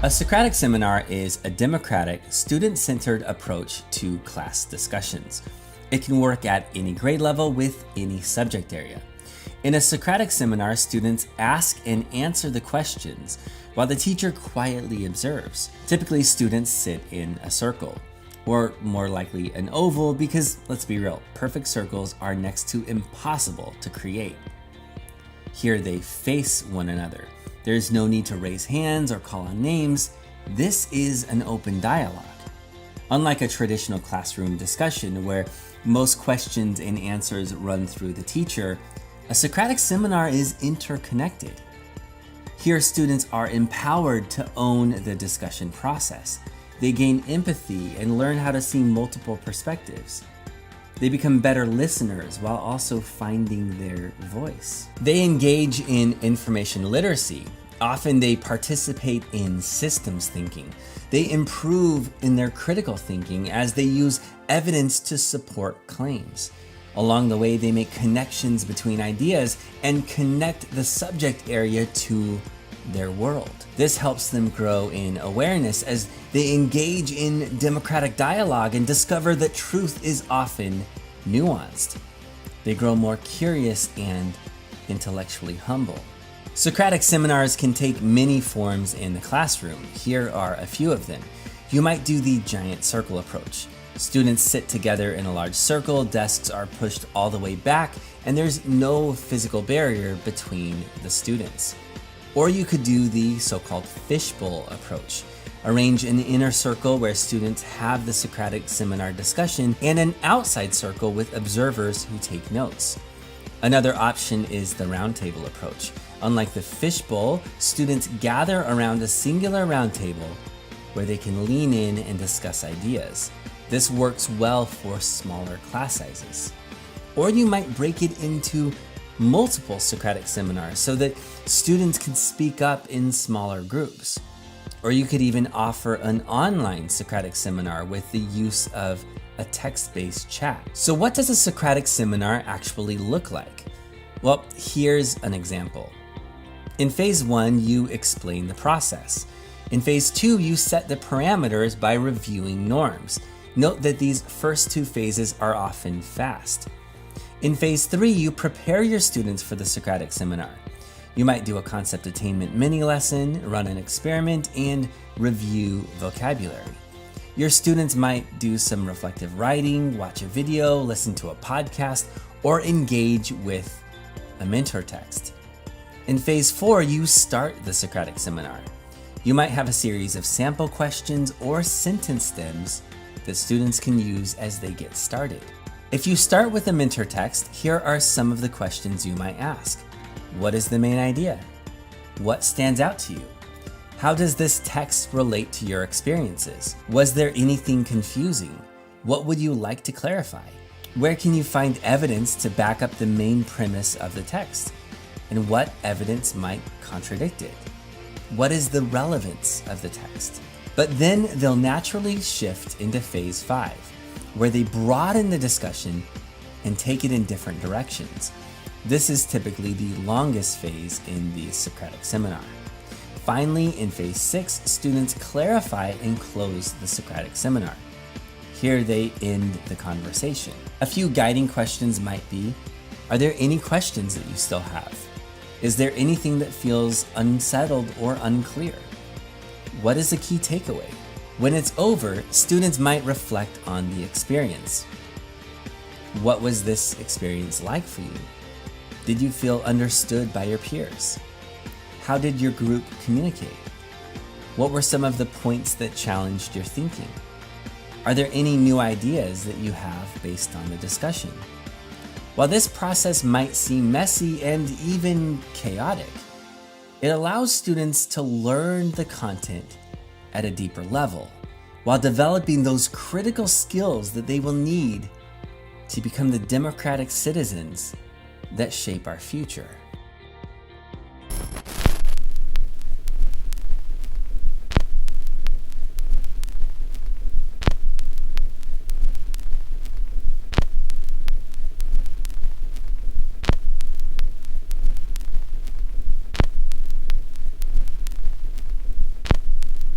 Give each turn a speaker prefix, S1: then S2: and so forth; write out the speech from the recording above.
S1: A Socratic seminar is a democratic, student-centered approach to class discussions. It can work at any grade level with any subject area. In a Socratic seminar, students ask and answer the questions while the teacher quietly observes. Typically, students sit in a circle, or more likely an oval, because let's be real, perfect circles are next to impossible to create. Here they face one another. There's no need to raise hands or call on names. This is an open dialogue. Unlike a traditional classroom discussion where most questions and answers run through the teacher, a Socratic seminar is interconnected. Here, students are empowered to own the discussion process. They gain empathy and learn how to see multiple perspectives. They become better listeners while also finding their voice. They engage in information literacy. Often they participate in systems thinking. They improve in their critical thinking as they use evidence to support claims. Along the way, they make connections between ideas and connect the subject area to their world. This helps them grow in awareness as they engage in democratic dialogue and discover that truth is often nuanced. They grow more curious and intellectually humble. Socratic seminars can take many forms in the classroom. Here are a few of them. You might do the giant circle approach. Students sit together in a large circle, desks are pushed all the way back, and there's no physical barrier between the students. Or you could do the so-called fishbowl approach. Arrange an inner circle where students have the Socratic seminar discussion and an outside circle with observers who take notes. Another option is the roundtable approach. Unlike the fishbowl, students gather around a singular roundtable where they can lean in and discuss ideas. This works well for smaller class sizes. Or you might break it into multiple Socratic seminars so that students can speak up in smaller groups. Or you could even offer an online Socratic seminar with the use of a text-based chat. So what does a Socratic seminar actually look like? Well, here's an example. In phase 1, you explain the process. In phase 2, you set the parameters by reviewing norms. Note that these first two phases are often fast. In phase 3, you prepare your students for the Socratic seminar. You might do a concept attainment mini lesson, run an experiment, and review vocabulary. Your students might do some reflective writing, watch a video, listen to a podcast, or engage with a mentor text. In phase 4, you start the Socratic seminar. You might have a series of sample questions or sentence stems that students can use as they get started. If you start with a mentor text, here are some of the questions you might ask. What is the main idea? What stands out to you? How does this text relate to your experiences? Was there anything confusing? What would you like to clarify? Where can you find evidence to back up the main premise of the text? And what evidence might contradict it? What is the relevance of the text? But then they'll naturally shift into phase 5, where they broaden the discussion and take it in different directions. This is typically the longest phase in the Socratic seminar. Finally, in phase 6, students clarify and close the Socratic seminar. Here they end the conversation. A few guiding questions might be, are there any questions that you still have? Is there anything that feels unsettled or unclear? What is the key takeaway? When it's over, students might reflect on the experience. What was this experience like for you? Did you feel understood by your peers? How did your group communicate? What were some of the points that challenged your thinking? Are there any new ideas that you have based on the discussion? While this process might seem messy and even chaotic, it allows students to learn the content at a deeper level while developing those critical skills that they will need to become the democratic citizens that shape our future.